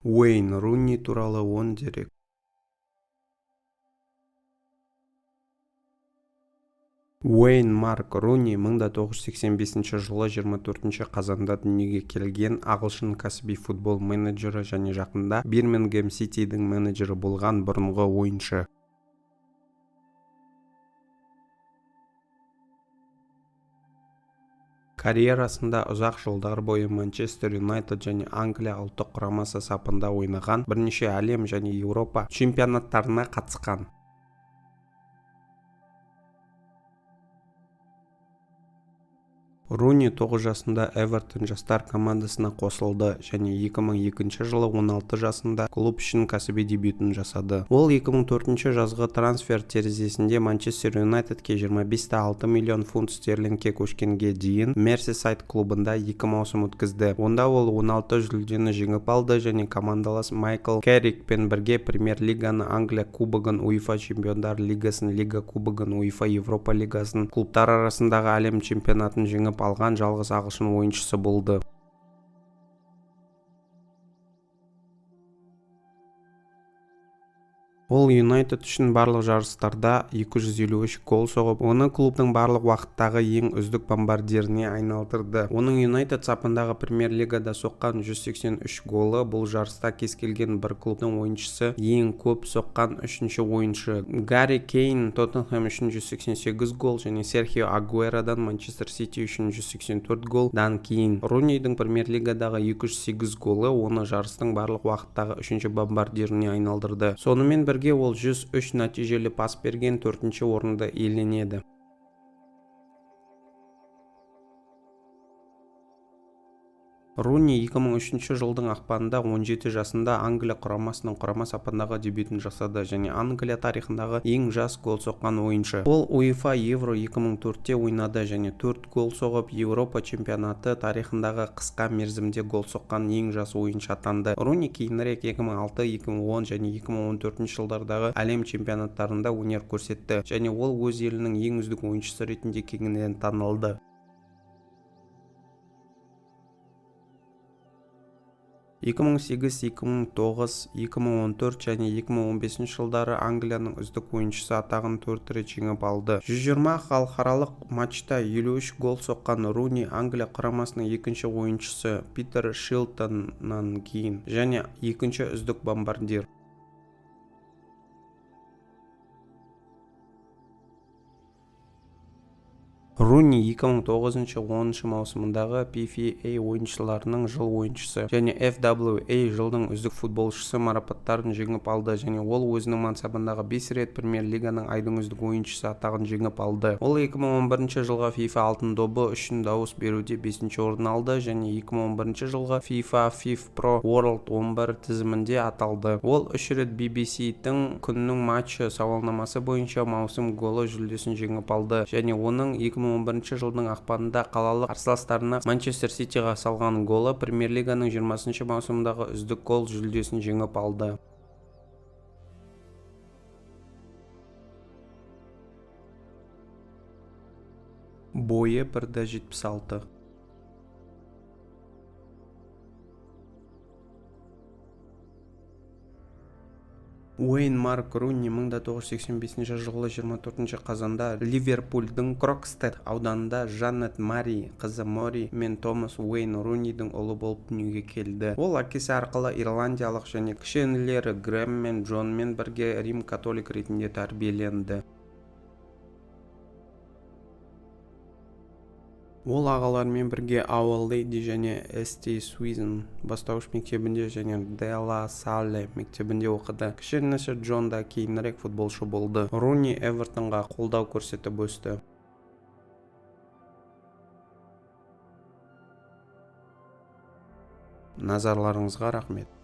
Уэйн Руни туралы 10 дерек. Уэйн Марк Руни 1985 жылы 24 қазанда дүниеге келген ағылшын кәсіби футбол менеджері және жақында Бирмингем Ситидің менеджері болған бұрынғы ойыншы. Карьерасында ұзақ жылдар бойы Манчестер Юнайтед және Англия ұлттық құрамасы сапында ойнаған, бірнеше әлем және Еуропа чемпионаттарына қатысқан. Руни 9 жасында Эвертон жастар командасына қосылды және 2002 жылы 16 жасында клуб үшін кәсіби дебютін жасады. Ол 2004 жазғы трансфер терезесінде Манчестер Юнайтедке 25,6 миллион фунт стерлингке көшкенге дейін Мерсисайд клубында 2 маусым өткізді. Онда ол 16 жүлдені жеңіп алды және командалас Майкл Керрикпен бірге Премьер-лиганы, Англия кубогын, УЕФА чемпиондар лигасын, Лига кубогын, УЕФА Европа лигасын, клубтар арасындағы әлем чемпионатын жеңіп алған жалғыз ағылшын ойыншысы болды. Ол Юнайтед үшін барлық жарыстарда 253 гол соғып, оны клубтың барлық уақыттағы ең үздік бомбардиріне айналдырды. Оның Юнайтед сапындағы Премьер-лигада соққан 183 голы бұл жарыста кез келген бір клубтың ойыншысы ең көп соққан үшінші ойыншы. Гарри Кейн Тоттенхэм үшін 188 гол және Серхио Агуэродан Манчестер Сити үшін 184 голдан кейін Рунидің Премьер-лигадағы 208 голы оны жарыстың барлық уақыттағы үшінші бомбардиріне айналдырды. Сонымен бірге ол 103 нәтижелі пас берген 4-ші орынды иеленеді. Руни 2003 жылдың ақпанында 17 жасында Англия құрамасының құрама сапындағы дебютін жасады және Англия тарихындағы ең жас гол соққан ойыншы. Ол УЕФА Евро 2004-те ойнады және 4 гол соғып, Еуропа чемпионаты тарихындағы қысқа мерзімде гол соққан ең жас ойыншы атанды. Руни кейінірек 2006, 2010 және 2014 жылдардағы әлем чемпионаттарында өнер көрсетті және ол өз елінің ең үздік ойыншысы ретінде кеңінен танылды. 2008, 2009, 2014 және 2015 жылдары Англияның үздік ойыншысы атағын 4 рет жеңіп алды. 120 халықаралық матчта 53 гол соққан Руни Англия құрамасының екінші ойыншысы Питер Шилтоннан кейін және екінші үздік бомбардир. Руни 2009-10 маусымындағы PFA ойыншыларының жыл ойыншысы және FWA жылдың үздік футболшысы марапаттарын жеңіп алды және ол өзінің мансабындағы 5 рет Премьер-лиганың айдың үздік ойыншысы атағын жеңіп алды. Ол 2011 жылғы FIFA алтын добы үшін дауыс беруде 5-ші орын алды және 2011 жылғы FIFA FIFPro World 11 тізімінде аталды. Ол 3 рет BBC-тің күннің матчы сауалнамасы бойынша маусым голы жүлдесін жеңіп алды және оның 2011 жылдың ақпанында қалалық қарсыластарына Манчестер Ситиға салған голы Премьер-лиганың 20 маусымдағы үздік гол жүлдесін жеңіп алды. Бойы 1,76. Уэйн Марк Руни 1985 жылы 24 қазанда Ливерпульдің Крокстед ауданында Жаннет Мари қызы Мори мен Томас Уэйн Рунидің ұлы болып дүниеге келді. Ол әкесі арқылы ирландиялық және кіші інілері Грэм мен Джонмен бірге Рим католик ретінде тәрбиеленді. Ол ағалармен бірге Our Lady және St. Swithin бастауыш мектебінде және De La Salle мектебінде оқыды. Кіші інісі Джон да кейінірек футболшы болды. Руни Эвертонға қолдау көрсетіп өсті. Назарларыңызға рахмет.